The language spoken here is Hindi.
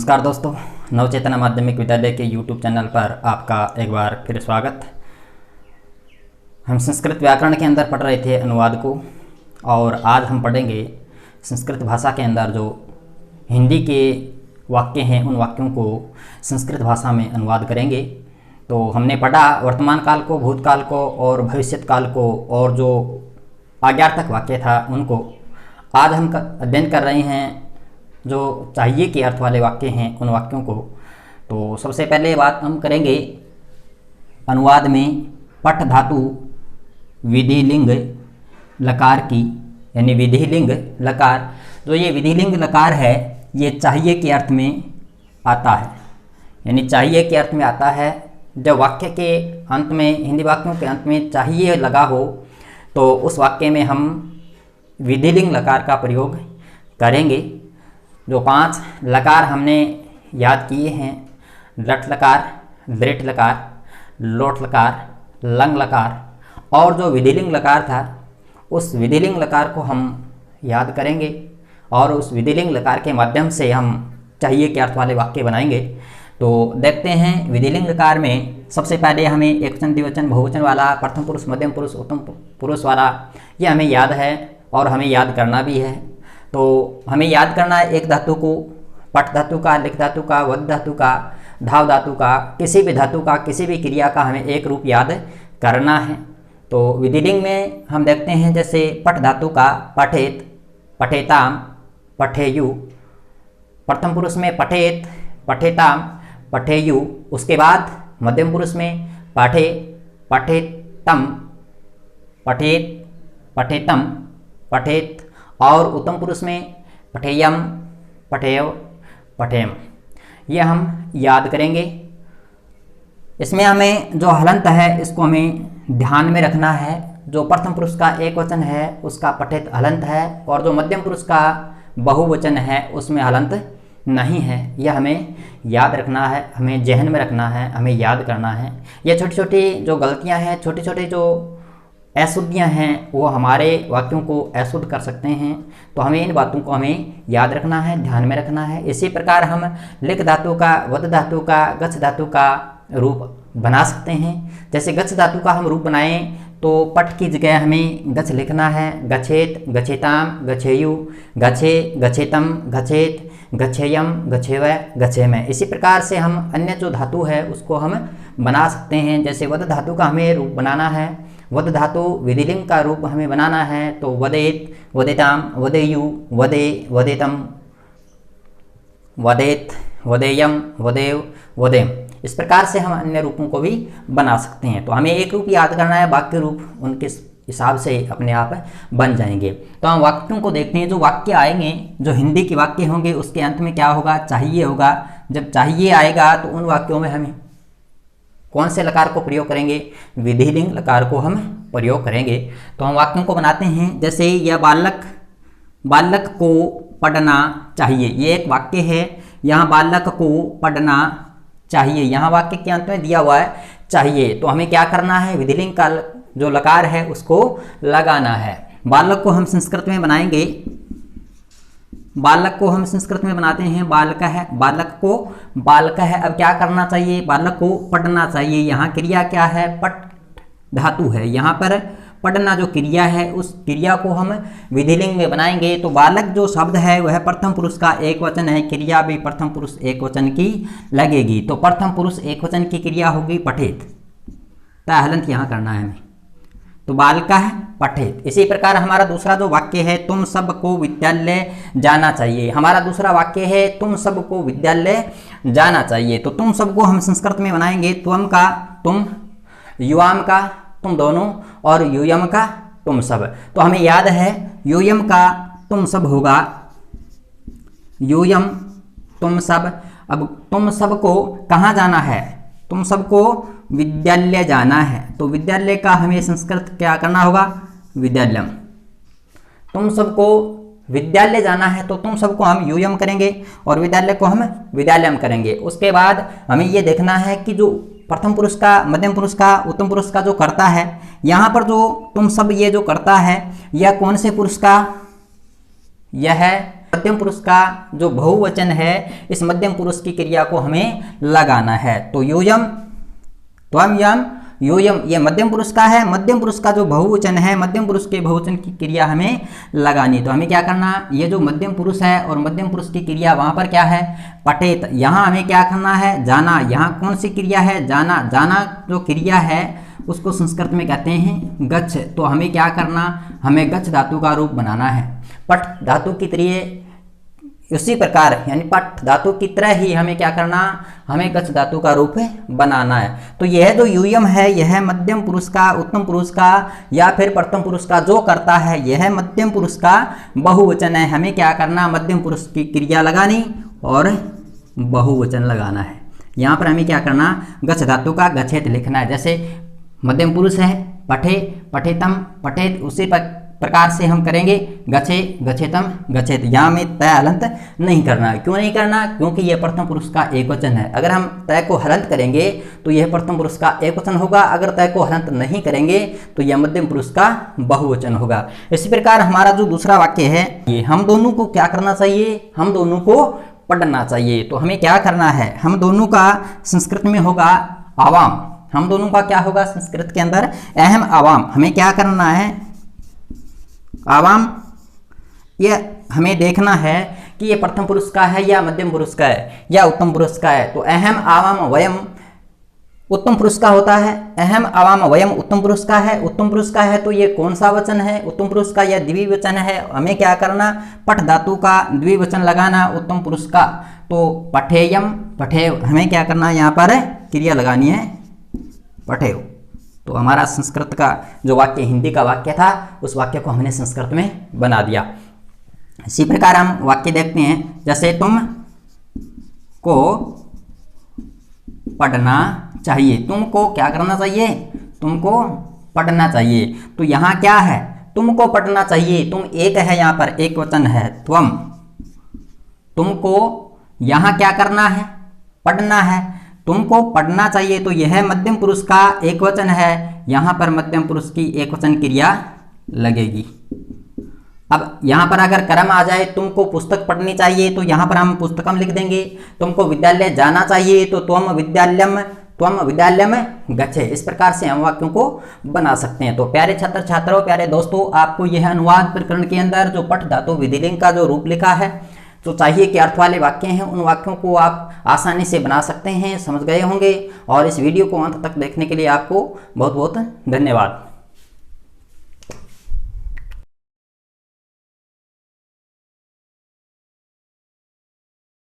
नमस्कार दोस्तों, नवचेतना माध्यमिक विद्यालय के YouTube चैनल पर आपका एक बार फिर स्वागत। हम संस्कृत व्याकरण के अंदर पढ़ रहे थे अनुवाद को, और आज हम पढ़ेंगे संस्कृत भाषा के अंदर जो हिंदी के वाक्य हैं उन वाक्यों को संस्कृत भाषा में अनुवाद करेंगे। तो हमने पढ़ा वर्तमान काल को, भूतकाल को और भविष्यत काल को, और जो आज्ञार्थक वाक्य था उनको। आज हम अध्ययन कर रहे हैं जो चाहिए के अर्थ वाले वाक्य हैं उन वाक्यों को। तो सबसे पहले बात हम करेंगे अनुवाद में पठ धातु विधिलिंग लकार की, यानी विधिलिंग लकार। जो ये विधिलिंग लकार है ये चाहिए के अर्थ में आता है, यानी चाहिए के अर्थ में आता है। जब वाक्य के अंत में, हिंदी वाक्यों के अंत में चाहिए लगा हो तो उस वाक्य में हम विधिलिंग लकार का प्रयोग करेंगे। जो 5 लकार हमने याद किए हैं, लट लकार, दृढ़ लकार, लोट लकार, लंग लकार, और जो विधिलिंग लकार था उस विधिलिंग लकार को हम याद करेंगे, और उस विधिलिंग लकार के माध्यम से हम चाहिए के अर्थ वाले वाक्य बनाएंगे। तो देखते हैं विधिलिंग लकार में सबसे पहले हमें एकवचन, द्विवचन, बहुवचन वाला, प्रथम पुरुष, मध्यम पुरुष, उत्तम पुरुष वाला, ये हमें याद है और हमें याद करना भी है। तो हमें याद करना है एक धातु को, पठ धातु का, लिख धातु का, वध धातु का, धाव धातु का, किसी भी धातु का, किसी भी क्रिया का हमें एक रूप याद करना है। तो विधिलिंग में हम देखते हैं जैसे पठ धातु का पठेत, पठेताम, पठेयु। प्रथम पुरुष में पठेत, पठेताम, पठेयु। उसके बाद मध्यम पुरुष में पठे, पठेतम, पठेत, पठेतम, पठेत, और उत्तम पुरुष में पठेयम, पठेय, पठेयम। ये हम याद करेंगे। इसमें हमें जो हलंत है इसको हमें ध्यान में रखना है। जो प्रथम पुरुष का एक वचन है उसका पठित हलंत है, और जो मध्यम पुरुष का बहुवचन है उसमें हलंत नहीं है। यह हमें याद रखना है, हमें जहन में रखना है, हमें याद करना है। ये छोटी छोटी जो गलतियां हैं, छोटी छोटी जो अशुद्धियाँ हैं वो हमारे वाक्यों को अशुद्ध कर सकते हैं। तो हमें इन बातों को हमें याद रखना है, ध्यान में रखना है। इसी प्रकार हम लिख धातु का, वध धातु का, गच्छ धातु का रूप बना सकते हैं। जैसे गच्छ धातु का हम रूप बनाएं तो पठ की जगह हमें गच्छ लिखना है। गच्छेत, गच्छेताम, गच्छेयु, गच्छे, गच्छेतम, गच्छेत, गच्छेयम, गच्छेव, गच्छेमय। इसी प्रकार से हम अन्य जो धातु है उसको हम बना सकते हैं। जैसे वध धातु का हमें रूप बनाना है, वध धातु विधिलिंग का रूप हमें बनाना है, तो वदेत, वदेताम, वदेयु, वदे, वदेतम, वदेत, वदेयम, वदेव, वदेम। इस प्रकार से हम अन्य रूपों को भी बना सकते हैं। तो हमें एक रूप याद करना है, बाकी रूप उनके हिसाब से अपने आप बन जाएंगे। तो हम वाक्यों को देखते हैं। जो वाक्य आएंगे, जो हिंदी के वाक्य होंगे, उसके अंत में क्या होगा? चाहिए होगा। जब चाहिए आएगा तो उन वाक्यों में हमें कौन से लकार को प्रयोग करेंगे? विधिलिंग लकार को हम प्रयोग करेंगे। तो हम वाक्यों को बनाते हैं। जैसे यह बालक, बालक को पढ़ना चाहिए, ये एक वाक्य है। यहाँ बालक को पढ़ना चाहिए, यहाँ वाक्य के अंत में दिया हुआ है चाहिए। तो हमें क्या करना है? विधिलिंग का जो लकार है उसको लगाना है। बालक को हम संस्कृत में बनाएंगे, बालक को हम संस्कृत में बनाते हैं बालक है, बालक को बालक है। अब क्या करना चाहिए? बालक को पढ़ना चाहिए। यहाँ क्रिया क्या है? पठ धातु है। यहाँ पर पढ़ना जो क्रिया है उस क्रिया को हम विधिलिंग में बनाएंगे। तो बालक जो शब्द है वह प्रथम पुरुष का एक वचन है, क्रिया भी प्रथम पुरुष एक वचन की लगेगी। तो प्रथम पुरुष एक वचन की क्रिया होगी पठेत, हलंत यहाँ करना है हमें। तो बालका है पठेत। इसी प्रकार हमारा दूसरा जो वाक्य है, तुम सबको विद्यालय जाना चाहिए। हमारा दूसरा वाक्य है तुम सबको विद्यालय जाना चाहिए। तो तुम सबको हम संस्कृत में बनाएंगे त्वम का तुम, युवाम का तुम दोनों, और यूयम का तुम सब। तो हमें याद है यूयम का तुम सब होगा, यूयम तुम सब। अब तुम सबको कहाँ जाना है? तुम सबको विद्यालय जाना है। तो विद्यालय का हमें संस्कृत क्या करना होगा? विद्यालयम। तुम सबको विद्यालय जाना है तो तुम सबको हम यूयम करेंगे और विद्यालय को हम विद्यालयम करेंगे। उसके बाद हमें ये देखना है कि जो प्रथम पुरुष का, मध्यम पुरुष का, उत्तम पुरुष का जो करता है, यहाँ पर जो तुम सब ये जो करता है यह कौन से पुरुष का? यह है मध्यम पुरुष का जो बहुवचन है, इस मध्यम पुरुष की क्रिया को हमें लगाना है। तो यूयम, त्वम, यम, यूयम, ये मध्यम पुरुष का है। मध्यम पुरुष का जो बहुवचन है, मध्यम पुरुष के बहुवचन की क्रिया हमें लगानी। तो हमें क्या करना, ये जो मध्यम पुरुष है और मध्यम पुरुष की क्रिया वहां पर क्या है, पठेत। यहाँ हमें क्या करना है, जाना। यहाँ कौन सी क्रिया है, जाना। जाना जो क्रिया है उसको संस्कृत में कहते हैं गच्छ। तो हमें क्या करना, हमें गच्छ धातु का रूप बनाना है। पठ धातु की तरह, उसी प्रकार यानी पठ धातु की तरह ही हमें क्या करना, हमें गच्छ धातु का रूप बनाना है। तो यह जो यूयम है, यह मध्यम पुरुष का, उत्तम पुरुष का या फिर प्रथम पुरुष का जो करता है, यह मध्यम पुरुष का बहुवचन है। हमें क्या करना, मध्यम पुरुष की क्रिया लगानी और बहुवचन लगाना है। यहाँ पर हमें क्या करना, गच्छ धातु का गच्छेत लिखना है। जैसे मध्यम पुरुष है, पठे, पठेतम, पठेत, उसी प्रकार से हम करेंगे गच्छे, गच्छेतम, गच्छेत। यहाँ में तय हलंत नहीं करना है। क्यों नहीं करना, क्योंकि यह प्रथम पुरुष का एक वचन है। अगर हम तय को हलंत करेंगे तो यह प्रथम पुरुष का एक वचन होगा। अगर तय को हलंत नहीं करेंगे तो यह मध्यम पुरुष का बहुवचन होगा। इसी प्रकार हमारा जो दूसरा वाक्य है, ये हम दोनों को क्या करना चाहिए, हम दोनों को पढ़ना चाहिए। तो हमें क्या करना है, हम दोनों का संस्कृत में होगा आवाम। हम दोनों का क्या होगा संस्कृत के अंदर, अहम आवाम। हमें क्या करना है, आवाम, ये हमें देखना है कि ये प्रथम पुरुष का है या मध्यम पुरुष का है या उत्तम पुरुष का है। तो अहम आवाम वयम उत्तम पुरुष का होता है, अहम आवाम वयम उत्तम पुरुष का है। उत्तम पुरुष का है तो ये कौन सा वचन है, उत्तम पुरुष का, यह द्विवचन है। हमें क्या करना, पठ धातु का द्विवचन लगाना उत्तम पुरुष का। तो पठेयम, पठे, हमें क्या करना, यहाँ पर क्रिया लगानी है पठेय। तो हमारा संस्कृत का जो वाक्य हिंदी का वाक्य था, उस वाक्य को हमने संस्कृत में बना दिया। इसी प्रकार हम वाक्य देखते हैं, जैसे तुम को पढ़ना चाहिए। तुमको क्या करना चाहिए, तुमको पढ़ना चाहिए। तो यहाँ क्या है, तुमको पढ़ना चाहिए। तुम एक है, यहाँ पर एक वचन है, त्वम। तुमको यहाँ क्या करना है, पढ़ना है। तुमको पढ़ना चाहिए, तो यह मध्यम पुरुष का एक वचन है। यहाँ पर मध्यम पुरुष की एक वचन क्रिया लगेगी। अब यहाँ पर अगर कर्म आ जाए, तुमको पुस्तक पढ़नी चाहिए, तो यहाँ पर हम पुस्तकम लिख देंगे। तुमको विद्यालय जाना चाहिए, तो त्वम विद्यालयम गच्छे। इस प्रकार से हम वाक्यों को बना सकते हैं। तो प्यारे छात्र छात्राओं, प्यारे दोस्तों, आपको यह अनुवाद प्रकरण के अंदर जो पठ धातु विधिलिंग का जो रूप लिखा है, तो चाहिए कि अर्थ वाले वाक्य हैं, उन वाक्यों को आप आसानी से बना सकते हैं, समझ गए होंगे। और इस वीडियो को अंत तक देखने के लिए आपको बहुत बहुत धन्यवाद।